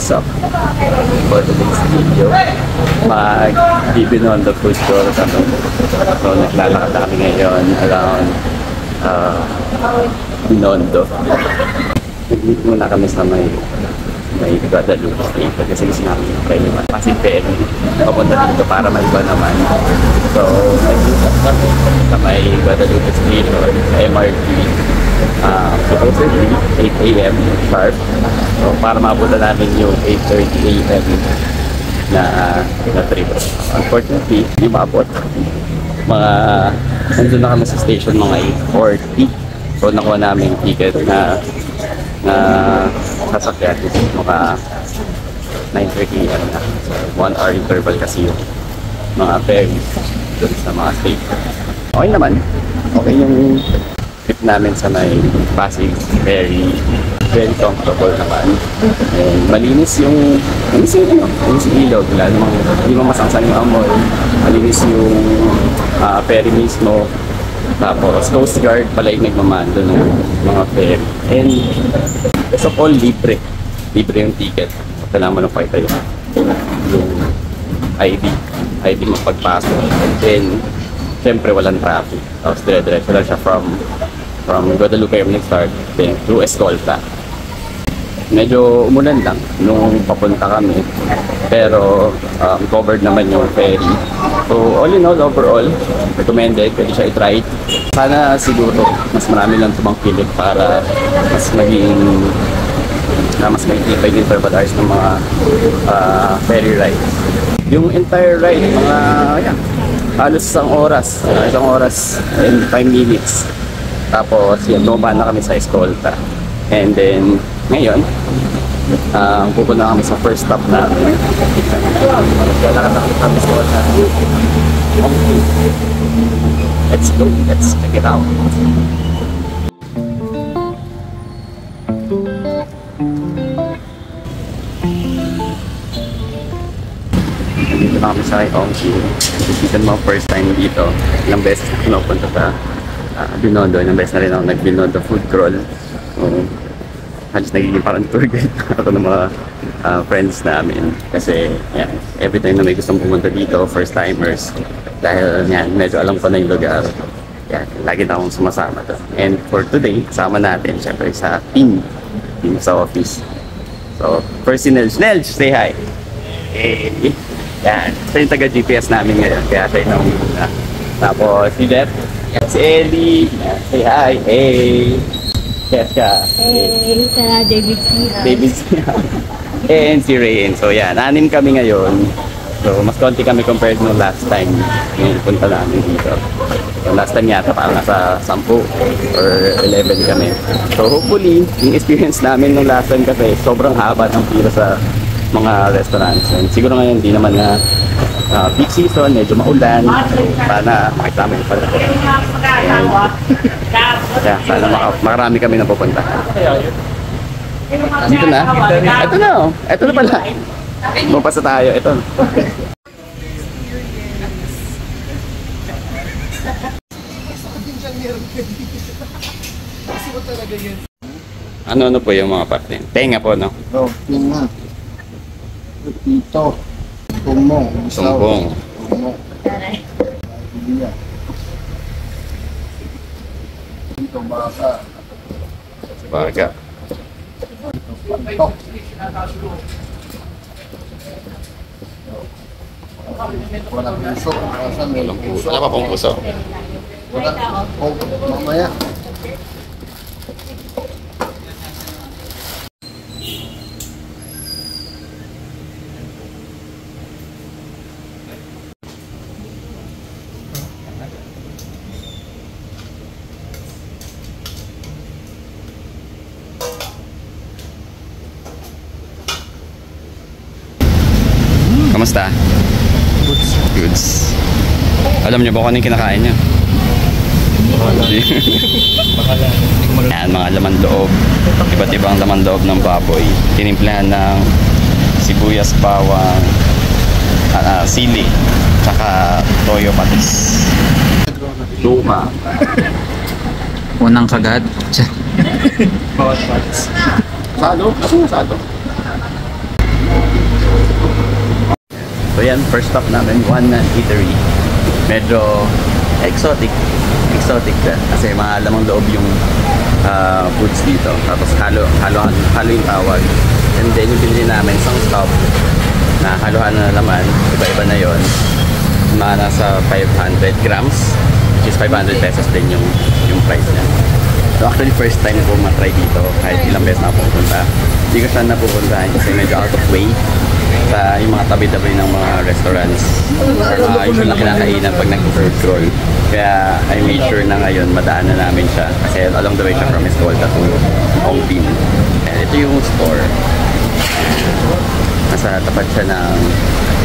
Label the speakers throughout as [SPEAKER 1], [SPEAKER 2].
[SPEAKER 1] what's up? For today's video, mag-Binondo food tour kami. So, naglalakad na kami ngayon around Binondo. Nag-meet muna kami sa may Guadalupe State kasi gusto namin kayo Pasig Ferry papunta dito para maliba naman. So, nag-usap kami sa may Guadalupe State sa MRT. Supposedly 8 AM sharp. So, para mabuta namin yung 8:30 AM na trip. Unfortunately, hindi maabot. Nandun na kami sa station mga 8:40. So, nakuha namin yung ticket na sasakyan is mga 9:30 AM na. So, 1 hour interval kasi yung mga ferries dun sa mga station. Okay naman. Okay yung trip namin sa may Pasig Ferry. Very comfortable naman. And malinis yung ilog. Hindi mo masangsan yung amoy. Malinis yung ferry mismo. Tapos Coast Guard pala yung nagmamando ng mga ferry. And first of all, libre. Libre yung ticket. Kailangan mo nang pakita yung ID mo pagpasok. And then, siyempre walang traffic. Tapos dire-diretso lang siya from Guadalupe yung nag-start. Then through Escolta. Medyo umulan lang nung papunta kami. Pero covered naman yung ferry. So all in all, overall, recommended. Pwede siya i-try. Sana siguro mas marami lang tumangkilik para mas maging tipay yung interval hours ng mga ferry rides. Yung entire ride, halos isang oras and 5 minutes. Tapos yun, bumaba na kami sa Escolta. And then, ngayon, pupunta kami sa first stop namin. Let's go, let's check it out. Dito na kami sa Ongki. Dito naman first time dito. Ilang beses na pinupunta sa Binondo. Ilang beses na rin ako nag-Binondo food crawl. So, halos nagiging parang tour guide ako ng mga friends namin. Kasi yan, every time na may gustong pumunta dito, first timers. Dahil yan, medyo alam ko na yung lugar. Yan, lagi na akong sumasama to. And for today, kasama natin syempre sa team sa office. So, first si Nelj. Nelj, say hi! Hey! Yan, ito yung taga-GPS namin ngayon, kaya tayo na umuna. Tapos si Jeff, si Ellie, say hi! Hey! Yes ka.
[SPEAKER 2] Hey, sa David Sia.
[SPEAKER 1] And si Rain. So yan, 6 kami ngayon. So mas konti kami compared no last time yung punta namin dito. So last time yata parang nasa 10 or 11 kami. So hopefully, yung experience namin nung last time kasi sobrang haba ng pila sa mga restaurants. And siguro ngayon hindi naman na peak season, medyo maulan. Sana makita mo yung pala. Kaya sana makarami kami na pupuntahan. Dito na? Ito na oh. Ito na pala. Mapasa tayo. Ito. Ano po yung mga parte? Tenga po, no?
[SPEAKER 3] Oh, tenga. Ito. Tumbong.
[SPEAKER 1] Tumbong.
[SPEAKER 3] Ito baka.
[SPEAKER 1] Baga.
[SPEAKER 3] Pantok. Walang puso.
[SPEAKER 1] Walang puso. Wala pa pong puso.
[SPEAKER 3] Wala. Oh, mamaya.
[SPEAKER 1] Kamusta? Goods. Alam niyo ba kung ano yung kinakain niyo? Yan, mga laman loob. Iba't ibang laman loob ng baboy. Tinimplahan ng sibuyas, bawang, sili, tsaka toyo patis. Luma.
[SPEAKER 4] Unang kagat.
[SPEAKER 1] Bawat patis. Sado? Kasi yung sado? So yan, first stop namin, one eatery. Medyo exotic siya. Kasi mga lamang loob yung foods dito. Tapos halo yung tawag. And then yung pinili namin, isang stop na haluhan na naman. Iba-iba na yon. Mga nasa 500 grams, which is 500 pesos din yung price niya. So actually first time ko matry dito kahit ilang beses na pupunta. Hindi ko siya napupuntahan kasi medyo out of way sa yung mga tabi-tabi ng mga restaurants or usual na kinakainan pag nag-third roll. Kaya I made sure na ngayon madaan na namin siya kasi along the way siya from Escolta to Ongpin. And ito yung store. Nasa tapat siya ng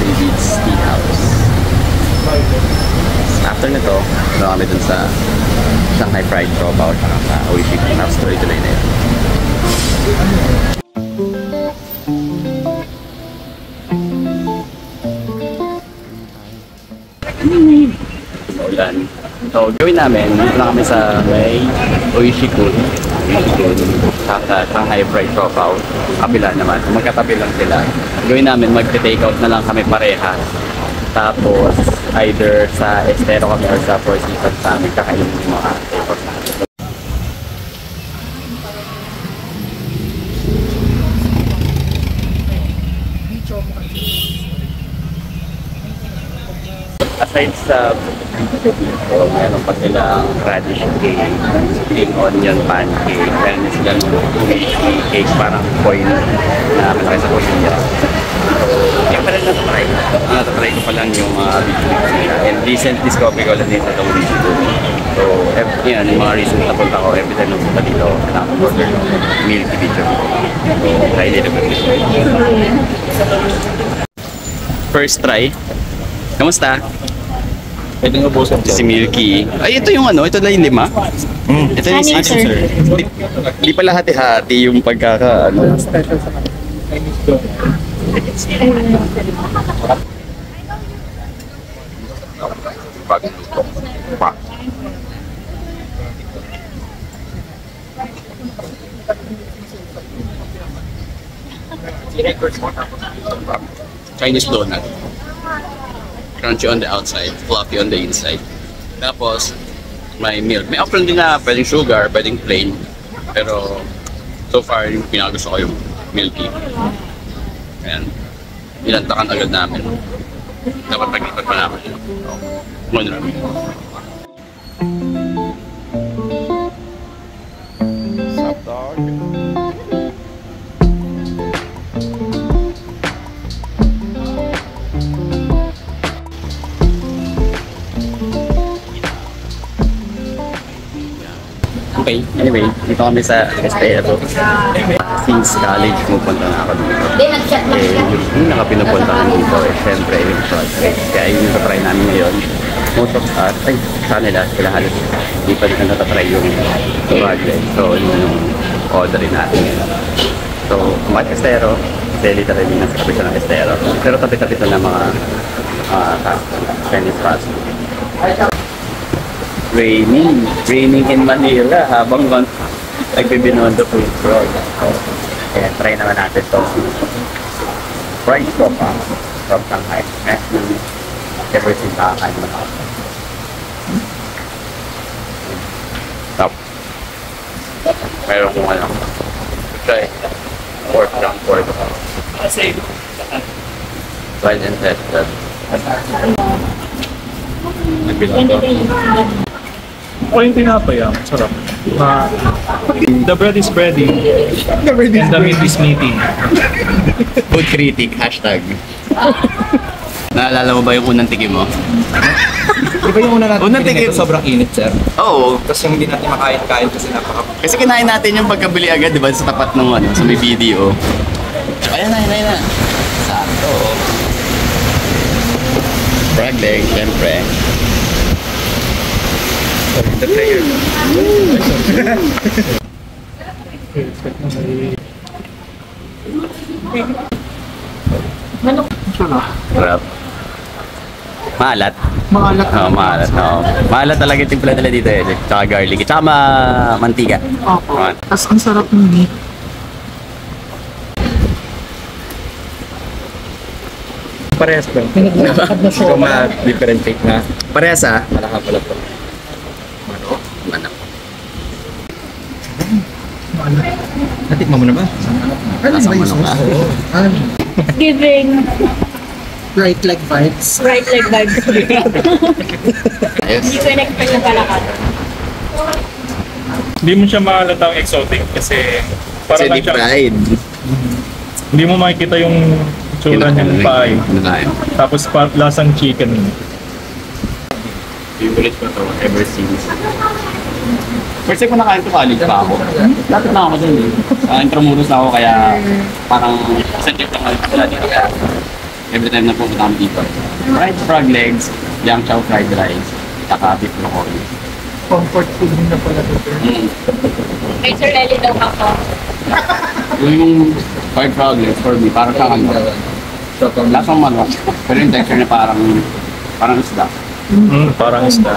[SPEAKER 1] David's Tea House. After nito, kami dun sa Shanghai Fried Tropaw at sa Oishi. Tapos tuloy-tuloy na yun. Maulan. So, gawin namin, dito na kami sa may Oishi-kun. Saka Shanghai Fried Tropaw. Kabila naman. Magkatabi lang sila. Gawin namin, mag-take out na lang kami pareha. Tapos, either sa Estero kami or sa Four Seasons sa amin kakainin yung mga take-out namin. Aside sa meron pa silang radish cake, spring onion pancake, meron din silang umishi cake, parang coin na malaki sa kusinya. Yung pala natatry. Natatry ko pa lang yung mga video nila. And recent discovery ko lang din sa itong video. So, yan, yung mga recent na punta ko, every time napunta dito, nakaka-order yung milky video. So, try dito ba? First try. Kamusta?
[SPEAKER 4] Pwede nga busan
[SPEAKER 1] Si Milky. Ay, ito yung ano, ito na yung 5. Ito yung
[SPEAKER 2] Ano yun, sir?
[SPEAKER 1] Di pala hati-hati yung pagkaka, ano. Chinese donut. Crunchy on the outside, fluffy on the inside. Tapos, may milk. May option din na pwedeng sugar, pwedeng plain. Pero, so far, yung pinakagusto ko yung milky. Ayan. Ilantakan agad namin. Dapat paglipat pa namin. So, muna namin. Sup, dog? Okay, anyway, dito kami sa Estero. Since college, pupunta na ako dito. Yung nakapinupuntahan dito, syempre, yung project. Kaya yun yung tatry namin ngayon. Most of us, sa nila, sila halos hindi pa rin natatry yung project. So, yun yung orderin natin ngayon. So, kumain Estero, kasi literally nasa kapi siya ng Estero. Pero tabi-tabi ito ng mga Chinese fast food. Raining in Manila habang nagbibinondo po yung road. So, kaya try naman natin ito. Fried tropa from Shanghai. Ever since nakakain naman ako. Top. Meron kong ano. Try. Pork lang, pork. Fried and tested. Nagbinondo.
[SPEAKER 5] O yung tinapay, sarap. The bread is bready. And the meat is meaty.
[SPEAKER 1] Food critic, hashtag. Naalala mo ba yung unang tikim mo?
[SPEAKER 4] Di ba yung una natin
[SPEAKER 1] Unang
[SPEAKER 4] pinili
[SPEAKER 1] tigil.
[SPEAKER 4] ito, sobrang init, sir?
[SPEAKER 1] Oo.
[SPEAKER 4] Tapos yung hindi natin makain-kain kasi
[SPEAKER 1] Kasi kinain natin yung pagkabili agad, di ba? Sa tapat ng ano, sa may video. Ayan na. Sakto. Frog leg, syempre. The player. Sarap. Maalat.
[SPEAKER 5] Maalat.
[SPEAKER 1] Oo, maalat. Oo. Maalat talaga yung timpla nila dito eh. Tsaka garlic. Tsaka mantika.
[SPEAKER 5] Opo.
[SPEAKER 1] Ayan.
[SPEAKER 5] Tapos ang sarap ng meat. parehas ba?
[SPEAKER 1] Ikaw ma-differentiate na. Parehas ah.
[SPEAKER 4] Malaka pala po.
[SPEAKER 1] Manok.
[SPEAKER 4] Natikman mo na ba?
[SPEAKER 1] Lasang manok ah.
[SPEAKER 2] Giving
[SPEAKER 3] Bright like vibes.
[SPEAKER 2] bright like vibes.
[SPEAKER 1] Ayos.
[SPEAKER 2] Hindi ko in-expect na palakad.
[SPEAKER 5] Hindi mo siya mahalatang exotic kasi
[SPEAKER 1] Kasi
[SPEAKER 5] parang
[SPEAKER 1] deep fried.
[SPEAKER 5] hindi mo makikita yung tsura niyang pie.
[SPEAKER 1] Kinakain.
[SPEAKER 5] Tapos lasang chicken.
[SPEAKER 1] Favorite ko to ever since. First time ko nakain to college pa ako. Lapit na ako dun eh. Intramuros na ako kaya parang isang trip lang ako sila dito. Kaya every time na pumunta kami dito. Fried frog legs, yang chow fried rice, saka beef broccoli.
[SPEAKER 3] Comfort food na pala dito.
[SPEAKER 2] May Sir Lely daw ako.
[SPEAKER 1] Yung fried frog legs for me, parang siyang ano. Lasang manok. Pero yung texture niya parang isda.
[SPEAKER 5] Parang isda.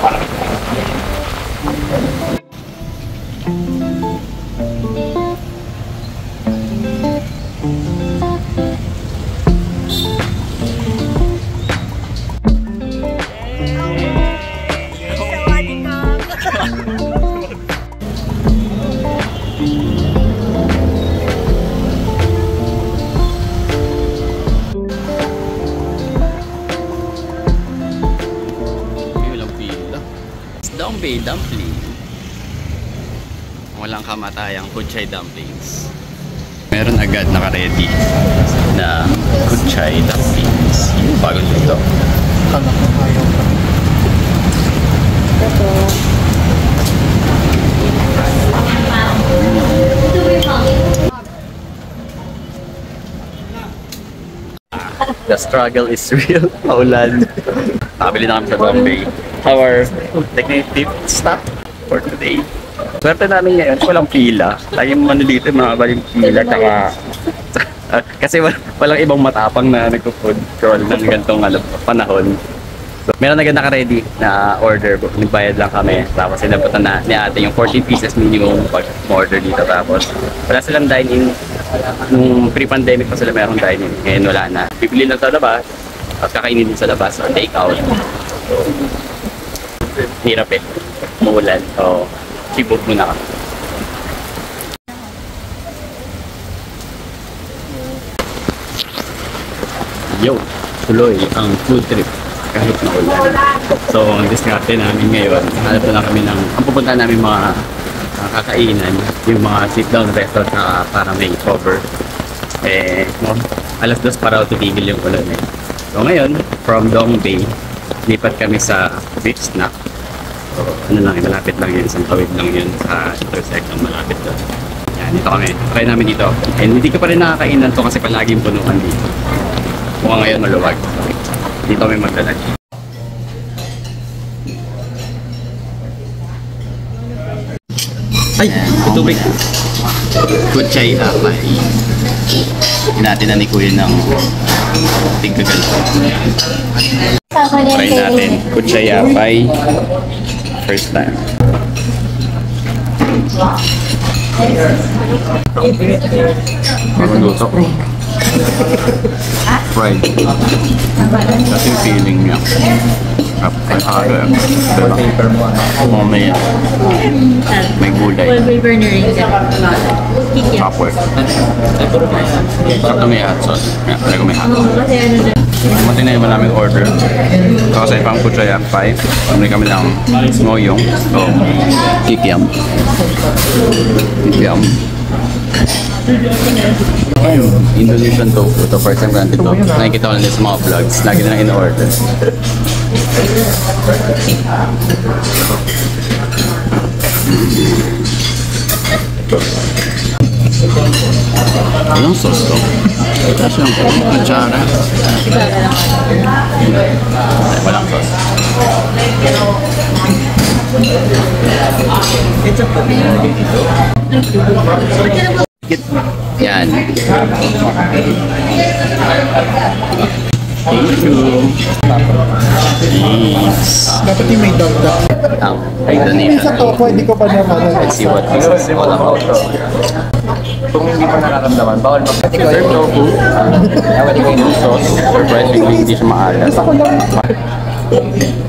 [SPEAKER 1] Dombay dumpling. Walang kamatayang kuchay dumplings. Meron agad naka-ready na kuchay dumplings. Yung bagong dito. The struggle is real. Paulan. Nakabili na kami sa Bombay. Our technical stop for today. Swerte namin ngayon, walang pila. Laging ano dito, mga baling pila. Kasi walang ibang matapang na nagpo-food crawl ng ganitong panahon. So, meron agad naka-ready na order. Nagbayad lang kami. Tapos sinabutan na ni ate yung 14 pieces minimum pag order dito. Tapos wala silang dine-in. Nung pre-pandemic pa sila merong dine-in. Ngayon wala na. Bibili lang sa labas. Tapos kakainin din sa labas. So, take out. So, hirap eh. Muulan. So, sibog muna kami. Yo! Tuloy ang food trip kahit na ulan. So, ang diskarte namin ngayon, hanap na kami ng, ang pupunta namin mga kakainan, yung mga sit-down restaurant na para may cover. Eh, alas 2 para titigil yung ulan eh. So ngayon, from Dong Bay, lipat kami sa beef snack. So, ano lang, malapit lang yun, isang tawid lang yun sa intersection, malapit doon. Yan, dito kami. Try namin dito. And hindi ka pa rin nakakainan to kasi palaging punuan dito. Mukhang ngayon maluwag. Dito kami magdalag. Ay! Tubig! Kuchay apay. Natin na ni Kuya ng tigdagal. Try natin. Kuchay apay. First time. Parang luto. Fried. Kasi yung feeling niya. May gulay.
[SPEAKER 2] Flavor na rin siya. Kikya.
[SPEAKER 1] Chopper. Sakto may hot sauce. Kaya talaga may hot sauce.
[SPEAKER 2] Kasi ano na.
[SPEAKER 1] Mati na yung maraming order. Kasi pang kuchay apay. Pamili kami ng ngoyong. So, kikiam. Kikiam. Indonesian tofu. Ito first time ko natin ito. Nakikita ko lang sa mga vlogs. Lagi na lang in-order. Anong sauce to? Ito siyang kutsara. Walang sauce. Yan. Thank you. Please.
[SPEAKER 3] Dapat yung may dog-dog.
[SPEAKER 1] Ay, donation.
[SPEAKER 3] Sa toko, hindi ko pa naman.
[SPEAKER 1] Let's see what this is all about. Kung hindi mo nararamdaman, bawal mag-serve tofu. Dapat ikaw yung sauce. Surprisingly, hindi siya maalas.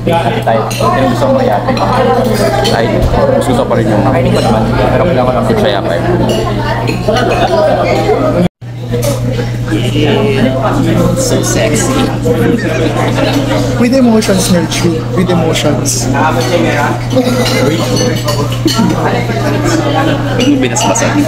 [SPEAKER 1] Kahit yung gusto mo mayate. Kahit gusto pa rin yung siya yapay. So sexy.
[SPEAKER 3] With emotions, Nurture. With emotions.
[SPEAKER 1] Binasbasan.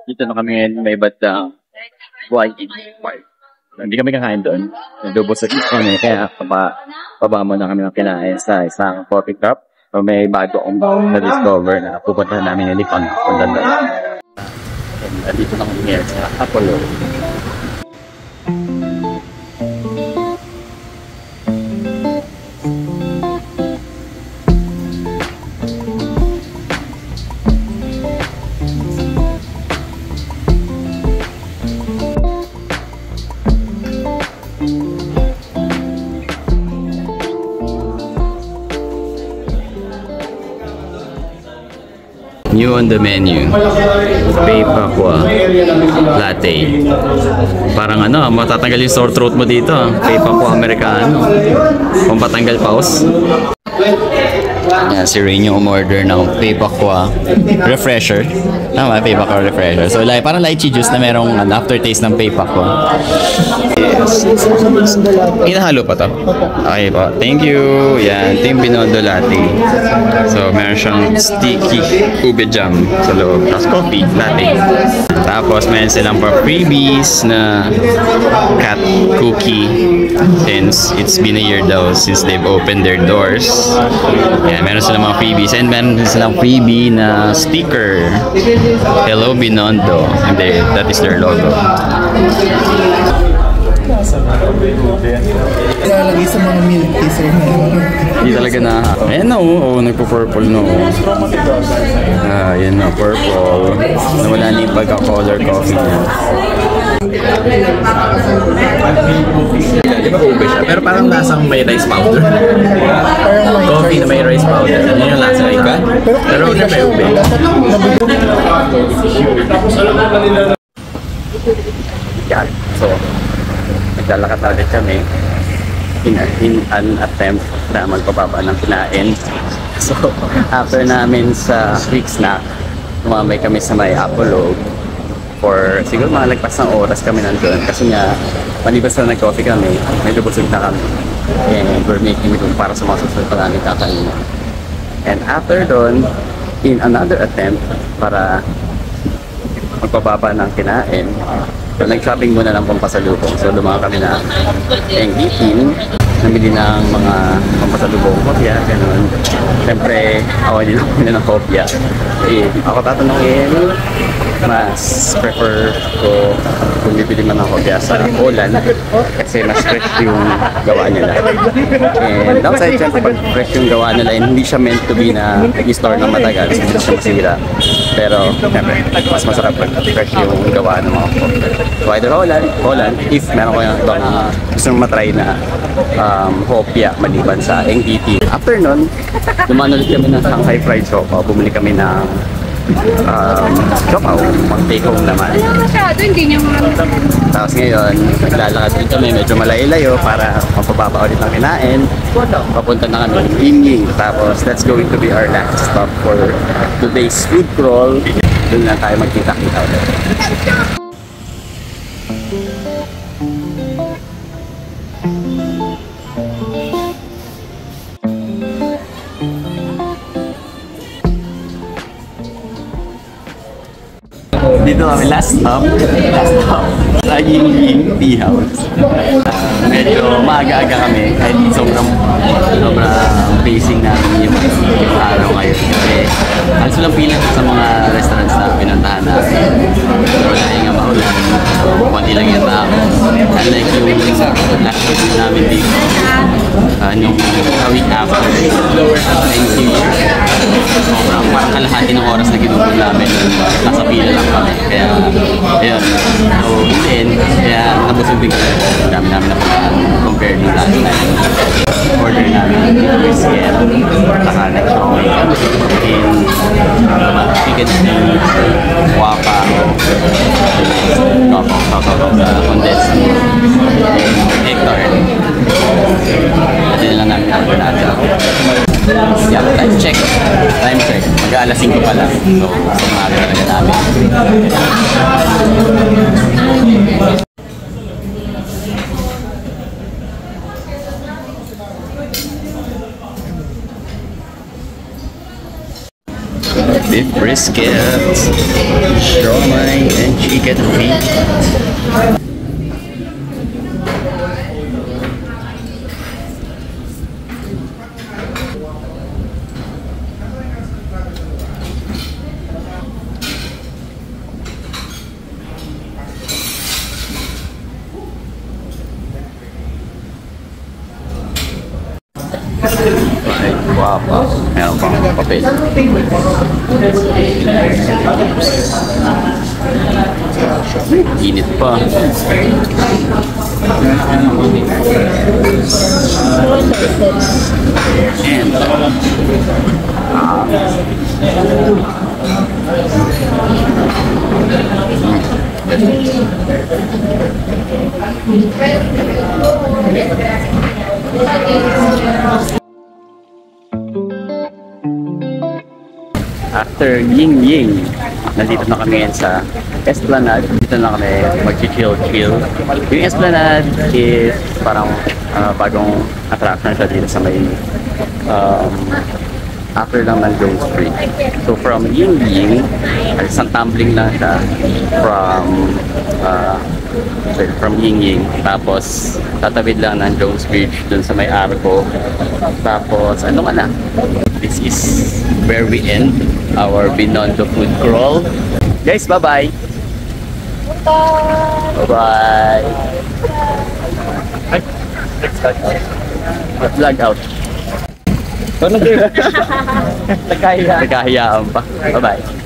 [SPEAKER 1] Dito na kami ngayon, may batang YED Park. Hindi kami kakain doon. Nagdubos sa kami, kaya paba mo na kami ng kinain sa isang coffee cup. So may bago akong na-discover na pupunta namin yung Lipang punta doon. And dito na kami ngayon sa Apollo. New on the menu, Pei Pakwa Latte. Parang ano, matatanggal yung sore throat mo dito. Pei Pakwa Americano. Pampatanggal paus. Yeah, si Rain yung umorder ng Pei Pakwa refresher. Tama, Pei Pakwa refresher. So like, parang lychee juice na merong aftertaste ng Pei Pakwa. Yes. Inahalo pa to? Okay po. Thank you. Yan, ito yung Binondo Latte. So meron siyang sticky ube jam sa loob. Tapos coffee latte. Tapos meron silang pa freebies na cat cookie since it's been a year daw since they've opened their doors. Yan, meron silang mga freebies and meron silang freebie na sticker. Hello Binondo. And that is their logo.
[SPEAKER 3] Ilalagay sa mga milk tea, sir.
[SPEAKER 1] Hindi talaga na... Ayan na, oo. Nagpo-purple na, yan na, purple. Nawala na yung pagka-color coffee niya. Di ba ube siya? Pero parang lasang may rice powder. Coffee na may rice powder. Ano yung lasa ka? Pero na may ube. Yan. So, naglalakad ulit kami in an attempt na magpapaba ng kinain. So, after namin sa quick snack, tumambay kami sa may Apollo for siguro mga lagpas ng oras kami nandun. Kasi nga, panibas na nag-coffee kami, medyo busog na kami. And we're making room para sa mga susunod pa namin kakainin. And after doon, in another attempt para magpababa ng kinain, so, nag-shopping muna ng pampasalubong. So, dumaan kami na Engitin, namili ng mga pampasalubong, kopya, ganun. Siyempre, ako din ako ng kopya. Ako tatanungin, mas prefer ko kung bibili man ng kopya sa Poland kasi mas fresh yung gawa nila. And downside, siyempre, pag fresh yung gawa nila, hindi siya meant to be na i-store ng matagal, so hindi siya masira. Pero, siyempre, mas masarap pag fresh yung gawa ng mga kopya. So either Holland, if meron ko yung ibang gusto mong matry na hopya maliban sa NGT. After nun, dumaan ulit kami ng Shanghai Fried Siopaw. Bumili kami ng siopaw, mag-take home naman.
[SPEAKER 2] Masyado, hindi niya
[SPEAKER 1] Tapos ngayon, naglalakad din kami, medyo malayo-layo para mapababa ulit ng kinain. Papunta na kami ng Yingling. Tapos that's going to be our last stop for today's food crawl. Doon na tayo magkita-kita ulit. Dito kami last stop sa Yingling Tea House. Medyo maaga-aga kami kahit sobrang pacing namin yung araw ngayon kasi alas lang pila sa mga restaurants na pinuntahan namin. Pero dahil nga maulan, Unlike yung last visit namin dito, nung a week after, thank you. Sobrang parang kalahati ng oras na ginugol namin, nasa pila lang kami. Kaya, ayun. So, in the end, kaya nabusog din kami. Dami namin na compare nung last time. Order namin brisket, saka nag-showing kami in chicken feet, wapa, condensed egg tart. Ito lang namin order natin. Yeah, time check. Time check. Mag-aalas 5 pa lang. So, sumali talaga namin. Beef brisket, siomai, and chicken feet. Ay, guwapa. Meron pang papel. Init pa. And after Ying Ying, nandito na kami ngayon sa Esplanade. Dito na kami mag-chill. Yung Esplanade is parang bagong attraction siya dito sa may after lang ng Jones Street. So from Ying Ying, isang tumbling lang siya from Ying Ying. Tapos tatawid lang ng Jones Bridge dun sa may Arco. Tapos ano ka na? This is where we end our Binondo food crawl. Guys, bye-bye! Bye-bye! Vlog out. Nagkahiyaan pa. Bye-bye.